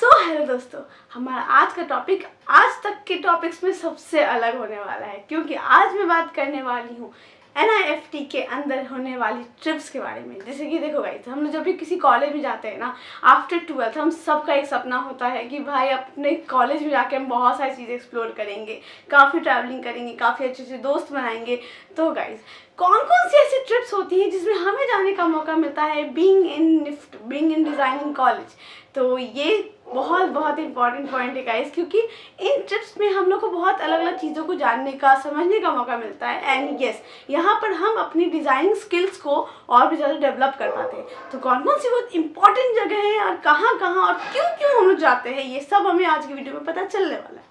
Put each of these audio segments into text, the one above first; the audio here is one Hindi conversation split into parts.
हेलो दोस्तों, हमारा आज का टॉपिक आज तक के टॉपिक्स में सबसे अलग होने वाला है, क्योंकि आज मैं बात करने वाली हूँ NIFT के अंदर होने वाली ट्रिप्स के बारे में। जैसे कि देखो गाइस, हम लोग जब भी किसी कॉलेज में जाते हैं ना, आफ्टर 12th हम सबका एक सपना होता है कि भाई अपने कॉलेज में जाके हम बहुत सारी चीज़ें एक्सप्लोर करेंगे, काफ़ी ट्रैवलिंग करेंगे, काफ़ी अच्छे अच्छे दोस्त बनाएंगे। तो गाइस, कौन कौन सी ऐसी ट्रिप्स होती हैं जिसमें हमें जाने का मौका मिलता है बीइंग इन डिज़ाइनिंग कॉलेज? तो ये बहुत इंपॉर्टेंट पॉइंट है गाइस, क्योंकि इन ट्रिप्स में हम लोग को बहुत अलग अलग चीज़ों को जानने का, समझने का मौका मिलता है। एंड यस, यहाँ पर हम अपनी डिज़ाइनिंग स्किल्स को और भी ज़्यादा डेवलप कर पाते हैं। तो कौन कौन सी बहुत इंपॉर्टेंट जगह हैं और कहाँ कहाँ और क्यों क्यों हम लोग जाते हैं, ये सब हमें आज की वीडियो में पता चलने वाला है।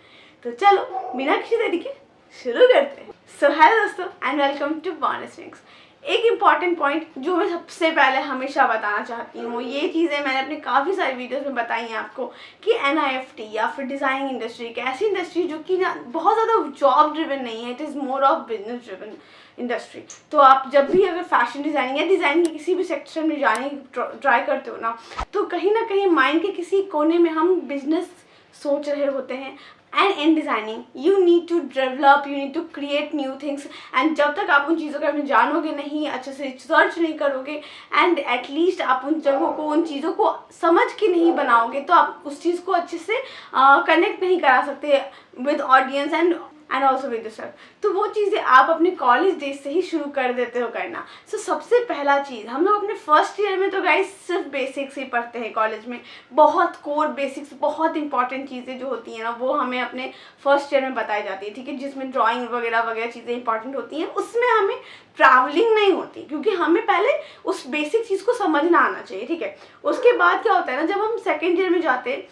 तो चलो बिना किसी देरी के शुरू करते हैं। सो हेलो दोस्तों एंड वेलकम टू बॉर्नलेस विंग्स। एक इम्पॉर्टेंट पॉइंट जो मैं सबसे पहले हमेशा बताना चाहती हूँ, ये चीज़ें मैंने अपने काफ़ी सारी वीडियोस में बताई हैं आपको, कि NIFT या फिर डिज़ाइनिंग इंडस्ट्री एक ऐसी इंडस्ट्री जो कि ना बहुत ज़्यादा जॉब ड्रिवन नहीं है, it is more of business driven industry. तो आप जब भी अगर फैशन डिज़ाइनिंग या डिज़ाइनिंग के किसी भी सेक्शन में जाने की ट्राई करते हो ना कहीं ना माइंड के किसी कोने में हम बिजनेस सोच रहे होते हैं। And in designing you need to develop, you need to create new things. And जब तक आप उन चीज़ों के बारे में जानोगे नहीं, अच्छे से रिसर्च नहीं करोगे, एंड एटलीस्ट आप उन जगहों को, उन चीज़ों को समझ के नहीं बनाओगे, तो आप उस चीज़ को अच्छे से कनेक्ट नहीं करा सकते with audience and also with yourself. तो वो चीज़ें आप अपने कॉलेज डेज से ही शुरू कर देते हो करना। सो सबसे पहला चीज़, हम लोग अपने फर्स्ट ईयर में तो गाइस सिर्फ बेसिक्स ही पढ़ते हैं कॉलेज में। बहुत कोर बेसिक्स, बहुत इंपॉर्टेंट चीज़ें जो होती हैं ना, वो हमें अपने फर्स्ट ईयर में बताई जाती है, ठीक है, जिसमें ड्राइंग वगैरह वगैरह चीज़ें इंपॉर्टेंट होती हैं। उसमें हमें ट्रैवलिंग नहीं होती, क्योंकि हमें पहले उस बेसिक चीज़ को समझना आना चाहिए, ठीक है। उसके बाद क्या होता है ना, जब हम सेकेंड ईयर में जाते हैं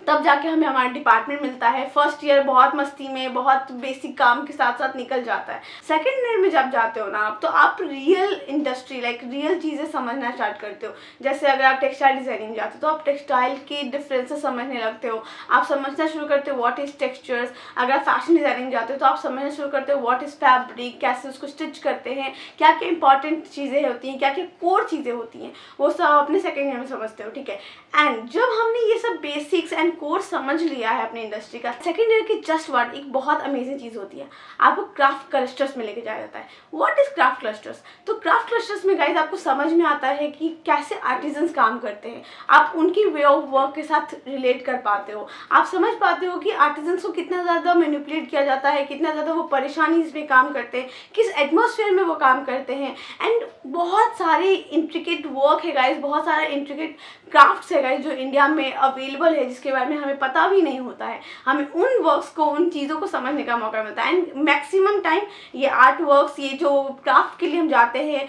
तब जाके हमें हमारा डिपार्टमेंट मिलता है। फर्स्ट ईयर बहुत मस्ती में, बहुत बेसिक काम के साथ साथ निकल जाता है। सेकंड ईयर में जब जाते हो ना आप, तो आप रियल इंडस्ट्री रियल चीज़ें समझना स्टार्ट करते हो। जैसे अगर आप टेक्सटाइल डिज़ाइनिंग जाते हो तो आप टेक्सटाइल के डिफरेंसेस समझने लगते हो, आप समझना शुरू करते हो व्हाट इज़ टेक्सचर्स। अगर आप फैशन डिज़ाइनिंग जाते हो तो आप समझना शुरू करते हो व्हाट इज़ फैब्रिक, कैसे उसको स्टिच करते हैं, क्या क्या इंपॉर्टेंट चीज़ें होती हैं, क्या क्या कोर चीज़ें होती हैं, वो सब अपने सेकेंड ईयर में समझते हो, ठीक है। एंड जब हमने ये सब बेसिक्स एंड कोर्स समझ लिया है अपने इंडस्ट्री का, सेकेंड ईयर की जस्ट वर्ड एक बहुत अमेजिंग चीज़ होती है, आपको क्राफ्ट क्लस्टर्स में लेके जाया जाता है। What is craft clusters? तो क्राफ्ट क्लस्टर्स में गाइस आपको समझ में आता है कि कैसे आर्टिजन्स काम करते हैं, आप उनकी वे ऑफ वर्क के साथ रिलेट कर पाते हो, आप समझ पाते हो कि आर्टिजन्स को कितना ज़्यादा मैनिपुलेट किया जाता है, कितना ज़्यादा वो परेशानी इसमें काम करते हैं, किस एटमोसफेयर में वो काम करते हैं। एंड बहुत सारे इंट्रिकेट वर्क है गाइस, बहुत सारे इंट्रिकेट क्राफ्ट्स है गाइस जो इंडिया में अवेलेबल है, जिसके बारे में हमें पता भी नहीं होता है। हमें उन वर्क्स को, उन चीज़ों को समझने का मौका मिलता है। एंड मैक्सिमम टाइम ये आर्ट वर्क्स, ये जो क्राफ्ट के लिए हम जाते हैं,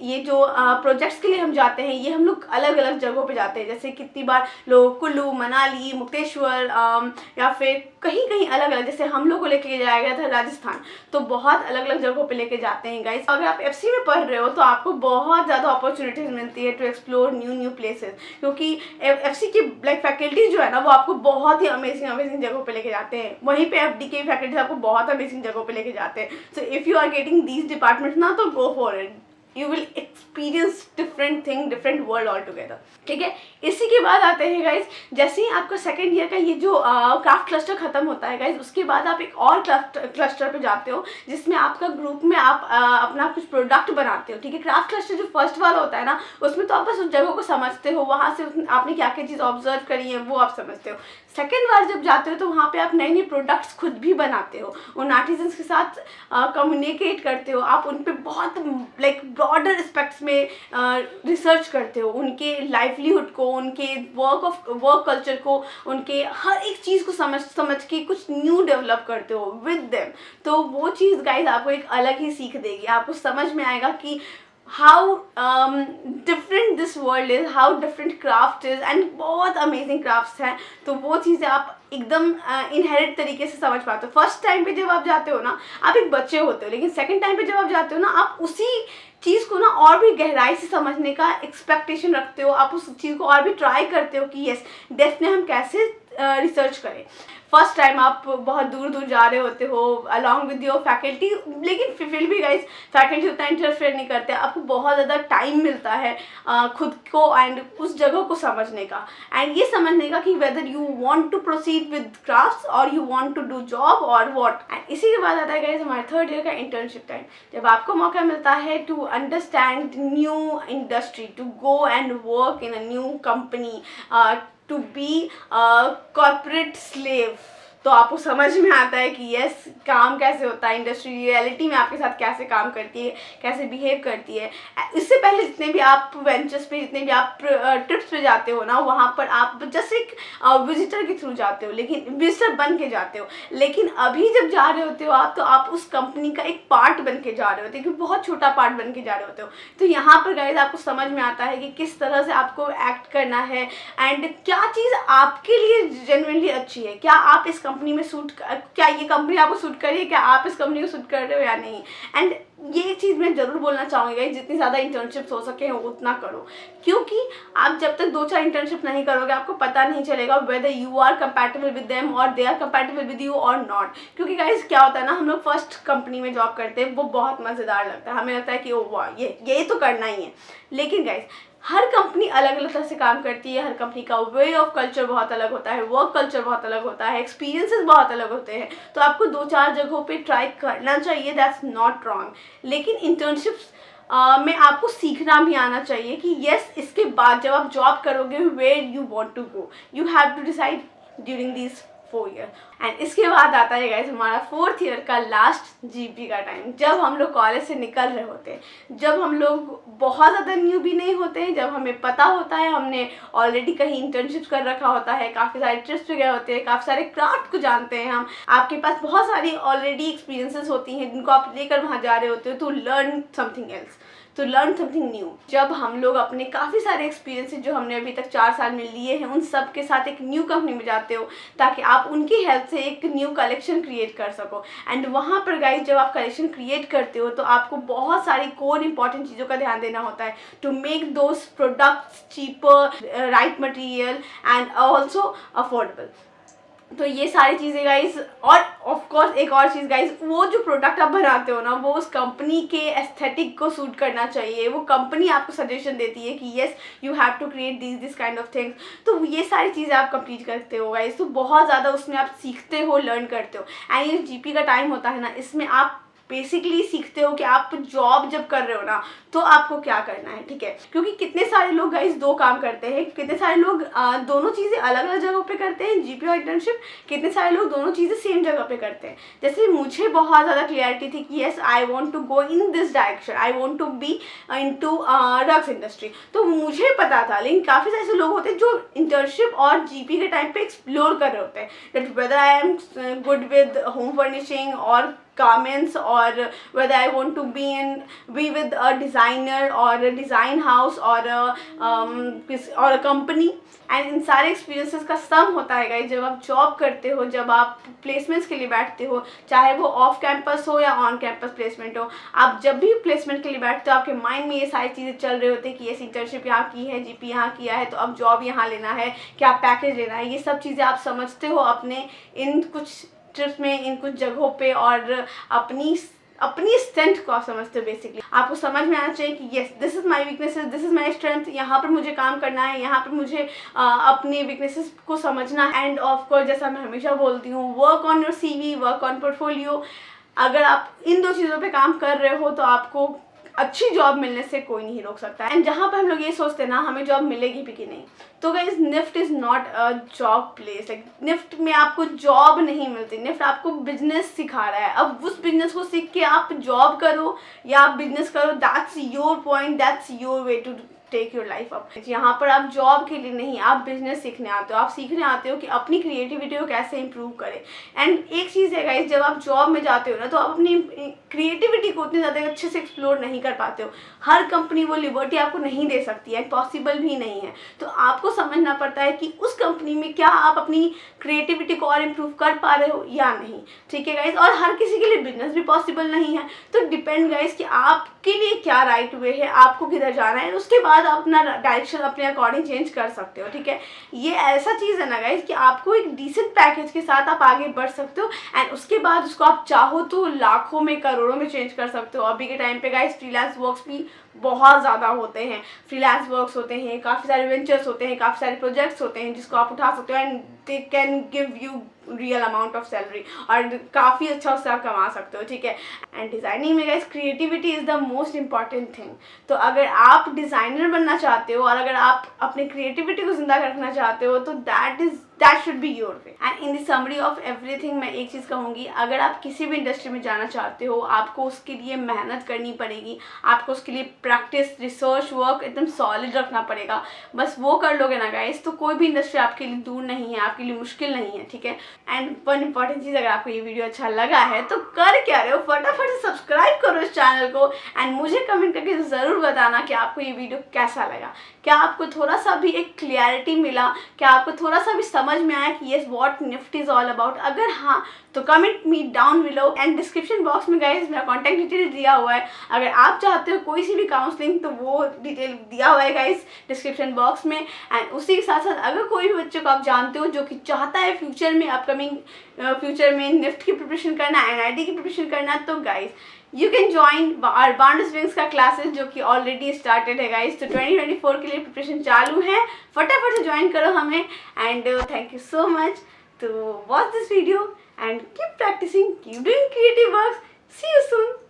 ये जो प्रोजेक्ट्स के लिए हम जाते हैं, ये हम लोग अलग अलग जगहों पे जाते हैं। जैसे कितनी बार लोग कुल्लू, मनाली, मुक्तेश्वर या फिर कहीं कहीं अलग अलग, जैसे हम लोग को लेके जाया गया था राजस्थान, तो बहुत अलग अलग जगहों पे लेके जाते हैं गाइस। अगर आप FC में पढ़ रहे हो तो आपको बहुत ज़्यादा अपॉर्चुनिटीज़ मिलती है टू एक्सप्लोर न्यू प्लेसेस, क्योंकि FC की फैकल्टीज जो है ना, वो आपको बहुत ही अमेजिंग जगहों पे लेके जाते हैं। वहीं पे FD के फैकल्टीज आपको बहुत अमेजिंग जगहों पे लेके जाते हैं। So if you are getting these departments ना, तो go for it, you will experience different thing, different world all together, ठीक है। इसी के बाद आते हैं गाइज, जैसे ही आपका सेकेंड ईयर का ये जो क्राफ्ट क्लस्टर खत्म होता है गाइज, उसके बाद आप एक और क्लस्टर पे जाते हो, जिसमें आपका ग्रुप में आप अपना कुछ प्रोडक्ट बनाते हो, ठीक है। क्राफ्ट क्लस्टर जो फर्स्ट वाला होता है ना, उसमें तो आप बस उस जगह को समझते हो, वहाँ से आपने क्या क्या चीज़ ऑब्जर्व करी है वो आप समझते हो। सेकेंड बार जब जाते हो तो वहाँ पे आप नए प्रोडक्ट्स खुद भी बनाते हो, उन आर्टिजन्स के साथ कम्युनिकेट करते हो, आप उन पर बहुत ब्रॉडर एस्पेक्ट्स में रिसर्च करते हो, उनके लाइवलीहुड को, उनके वर्क कल्चर को, उनके हर एक चीज़ को समझ के कुछ न्यू डेवलप करते हो विद देम। तो वो चीज़ गाइज आपको एक अलग ही सीख देगी, आपको समझ में आएगा कि how different this world is, how different craft is, and बहुत amazing crafts हैं। तो वो चीज़ें आप एकदम इनहेरिट तरीके से समझ पाते हो। फर्स्ट टाइम पे जब आप जाते हो ना, आप एक बच्चे होते हो, लेकिन सेकंड टाइम पे जब आप जाते हो ना, आप उसी चीज़ को ना और भी गहराई से समझने का एक्सपेक्टेशन रखते हो, आप उस चीज़ को और भी ट्राई करते हो कि यस डेप्थ में हम कैसे रिसर्च करें। फर्स्ट टाइम आप बहुत दूर दूर जा रहे होते हो अलॉन्ग विद योर फैकल्टी, लेकिन फिर भी गाइस फैकल्टी उतना इंटरफेयर नहीं करते, आपको बहुत ज़्यादा टाइम मिलता है खुद को एंड उस जगह को समझने का, एंड ये समझने का कि whether you want to proceed with crafts और you want to do job और व्हाट। एंड इसी के बाद आता है गाइस हमारे थर्ड ईयर का इंटर्नशिप टाइम, जब आपको मौका मिलता है to understand new industry, to go and work in a new company, to be corporate slave. तो आपको समझ में आता है कि यस काम कैसे होता है, इंडस्ट्री रियलिटी में आपके साथ कैसे काम करती है, कैसे बिहेव करती है। इससे पहले जितने भी आप वेंचर्स पे, जितने भी आप ट्रिप्स पे जाते हो ना, वहाँ पर आप जस्ट एक विजिटर के थ्रू जाते हो, लेकिन विजिटर बन के जाते हो, लेकिन अभी जब जा रहे होते हो आप, तो आप उस कंपनी का एक पार्ट बन के जा रहे होते हो, बहुत छोटा पार्ट बन के जा रहे होते हो। तो यहाँ पर गाइस आपको समझ में आता है कि किस तरह से आपको एक्ट करना है एंड क्या चीज़ आपके लिए जेन्युइनली अच्छी है, क्या आप इस कंपनी में क्या ये कंपनी आपको सूट कर रही है, क्या आप इस कंपनी को सूट कर रहे हो या नहीं। एंड ये चीज़ मैं ज़रूर बोलना चाहूँगी, जितनी ज़्यादा इंटर्नशिप्स हो सके उतना करो, क्योंकि आप जब तक 2-4 इंटर्नशिप नहीं करोगे आपको पता नहीं चलेगा whether you are compatible with them और they are compatible with you और नॉट। क्योंकि गाइस क्या होता है ना, हम लोग फर्स्ट कंपनी में जॉब करते हैं वो बहुत मज़ेदार लगता है, हमें लगता है कि ओ वाह ये तो करना ही है, लेकिन गाइस हर कंपनी अलग अलग तरह से काम करती है, हर कंपनी का वे ऑफ कल्चर बहुत अलग होता है, वर्क कल्चर बहुत अलग होता है, एक्सपीरियंसेस बहुत अलग होते हैं। तो आपको 2-4 जगहों पे ट्राई करना चाहिए, दैट्स नॉट रॉन्ग। लेकिन इंटर्नशिप्स में आपको सीखना भी आना चाहिए कि यस इसके बाद जब आप जॉब करोगे where you want to go, you have to decide during this 4 year. And इसके बाद आता है गाइस हमारा 4th ईयर का लास्ट जीपी का टाइम, जब हम लोग कॉलेज से निकल रहे होते हैं, जब हम लोग बहुत ज़्यादा न्यू भी नहीं होते हैं, जब हमें पता होता है हमने ऑलरेडी कहीं इंटर्नशिप कर रखा होता है, काफ़ी सारे ट्रिप्स पे गए होते हैं, काफ़ी सारे क्राफ्ट को जानते हैं हम, आपके पास बहुत सारी ऑलरेडी एक्सपीरियंसेस होती हैं जिनको आप लेकर वहाँ जा रहे होते हो to learn something else, to learn something new. जब हम लोग अपने काफ़ी सारे एक्सपीरियंसेस जो हमने अभी तक 4 साल में लिए हैं उन सब के साथ एक न्यू कंपनी में जाते हो, ताकि आप उनकी हेल्प से एक न्यू कलेक्शन क्रिएट कर सको। एंड वहाँ पर गाइस जब आप कलेक्शन क्रिएट करते हो तो आपको बहुत सारी कोर इंपॉर्टेंट चीज़ों का ध्यान देना होता है to make those products cheaper, right material and also affordable. तो ये सारी चीज़ें गाइस, और ऑफ कोर्स एक और चीज़ गाइस, वो जो प्रोडक्ट आप बनाते हो ना वो उस कंपनी के एस्थेटिक को सूट करना चाहिए, वो कंपनी आपको सजेशन देती है कि yes you have to create this kind of things. तो ये सारी चीज़ें आप कंप्लीट करते हो गाइस, तो बहुत ज़्यादा उसमें आप सीखते हो, लर्न करते हो। एंड ये जीपी का टाइम होता है ना, इसमें आप बेसिकली सीखते हो कि आप जॉब जब कर रहे हो ना तो आपको क्या करना है, ठीक है। क्योंकि कितने सारे लोग गाइस 2 काम करते हैं, कितने सारे लोग दोनों चीज़ें अलग अलग जगहों पे करते हैं, जीपी और इंटर्नशिप, कितने सारे लोग दोनों चीज़ें सेम जगह पे करते हैं। जैसे मुझे बहुत ज़्यादा क्लियरिटी थी कि yes I want to go in this direction, I want to be into drugs industry, तो मुझे पता था। लेकिन काफ़ी सारे ऐसे लोग होते हैं जो इंटर्नशिप और जीपी के टाइम पे एक्सप्लोर कर रहे होते हैं that whether I am good with home furnishing और garments, or whether I want to be with a designer or a design house or a company। And in सारे एक्सपीरियंसेस का सम होता है गाइस जब आप जॉब करते हो, जब आप प्लेसमेंट्स के लिए बैठते हो, चाहे वो ऑफ कैंपस हो या ऑन कैंपस प्लेसमेंट हो। आप जब भी प्लेसमेंट के लिए बैठते हो आपके माइंड में ये सारी चीज़ें चल रहे होते हैं कि ये इंटर्नशिप यहाँ की है, जीपी यहाँ किया है, तो अब जॉब यहाँ लेना है, क्या पैकेज लेना है, ये सब चीज़ें आप समझते हो अपने इन कुछ ट्रिप्स में, इन कुछ जगहों पे, और अपनी स्ट्रेंथ को आप समझते हो। बेसिकली आपको समझ में आना चाहिए कि yes this is my weaknesses, this is my strength, यहाँ पर मुझे काम करना है, यहाँ पर मुझे अपने वीकनेसेस को समझना है। एंड ऑफ कोर्स जैसा मैं हमेशा बोलती हूँ, work on your CV, work on portfolio. अगर आप इन 2 चीज़ों पे काम कर रहे हो तो आपको अच्छी जॉब मिलने से कोई नहीं रोक सकता। एंड जहाँ पर हम लोग ये सोचते हैं ना हमें जॉब मिलेगी भी कि नहीं, तो guys NIFT is not a job place. Like NIFT में आपको जॉब नहीं मिलती, निफ्ट आपको बिजनेस सिखा रहा है। अब उस बिजनेस को सीख के आप जॉब करो या आप बिजनेस करो, that's your point, that's your way to take your life up. यहाँ पर आप जॉब के लिए नहीं, आप बिजनेस सीखने आते हो, आप सीखने आते हो कि अपनी क्रिएटिविटी को कैसे इंप्रूव करें। एंड एक चीज़ है गाइस, जब आप जॉब में जाते हो ना तो आप अपनी क्रिएटिविटी को उतनी ज़्यादा अच्छे से एक्सप्लोर नहीं कर पाते हो। हर कंपनी वो लिबर्टी आपको नहीं दे सकती है, पॉसिबल भी नहीं है। तो आपको समझना पड़ता है कि उस कंपनी में क्या आप अपनी क्रिएटिविटी को और इम्प्रूव कर पा रहे हो या नहीं, ठीक है गाइस। और हर किसी के लिए बिजनेस भी पॉसिबल नहीं है, तो डिपेंड गाइस कि आपके लिए क्या राइट वे है, आपको किधर जाना है। उसके बाद आप अपना डायरेक्शन अपने अकॉर्डिंग चेंज कर सकते हो, ठीक है। ये ऐसा चीज़ है ना गाइस कि आपको एक डिसेंट पैकेज के साथ आप आगे बढ़ सकते हो एंड उसके बाद उसको आप चाहो तो लाखों में करोड़ों में चेंज कर सकते हो। अभी के टाइम पे गाइस फ्रीलांस वर्क्स भी बहुत ज़्यादा होते हैं, फ्रीलांस वर्क्स होते हैं, काफ़ी सारे वेंचर्स होते हैं, काफ़ी सारे प्रोजेक्ट्स होते हैं जिसको आप उठा सकते हो and they can give you real amount of salary और काफ़ी अच्छा उससे आप कमा सकते हो, ठीक है। एंड डिज़ाइनिंग में guys creativity is the most important thing. तो अगर आप डिज़ाइनर बनना चाहते हो और अगर आप अपनी क्रिएटिविटी को जिंदा रखना चाहते हो तो that should be your way. And in the summary of everything मैं एक चीज़ कहूँगी, अगर आप किसी भी इंडस्ट्री में जाना चाहते हो आपको उसके लिए मेहनत करनी पड़ेगी, आपको उसके लिए प्रैक्टिस, रिसर्च वर्क एकदम सॉलिड रखना पड़ेगा। बस वो कर लोगे ना गाइस तो कोई भी इंडस्ट्री आपके लिए दूर नहीं है, आपके लिए मुश्किल नहीं है, ठीक है। एंड वन इंपॉर्टेंट चीज़, अगर आपको ये वीडियो अच्छा लगा है तो कर क्या रहे हो, फटाफट से सब्सक्राइब करो इस चैनल को एंड मुझे कमेंट करके ज़रूर बताना कि आपको ये वीडियो कैसा लगा। क्या आपको थोड़ा सा भी एक क्लियरिटी मिला, क्या आपको थोड़ा सा भी समझ में आया कि yes what Nifty is all about. अगर हाँ तो comment me down below and description box में गाइज मेरा कॉन्टैक्ट डिटेल दिया हुआ है। अगर आप चाहते हो कोई सी भी काउंसलिंग तो वो डिटेल दिया हुआ है गाइज डिस्क्रिप्शन बॉक्स में। एंड उसी के साथ साथ अगर कोई भी बच्चे को आप जानते हो जो कि चाहता है फ्यूचर में अपकमिंग फ्यूचर में निफ्ट की प्रिपरेशन करना, एनआईटी की प्रिपरेशन करना, तो guys you can join birds wings का क्लासेस जो कि ऑलरेडी स्टार्टेड है गाइज। तो 2024 के लिए प्रिपरेशन चालू है, फटाफट से ज्वाइन करो हमें। And thank you so much to watch this video and keep practicing, keep doing creative works. See you soon.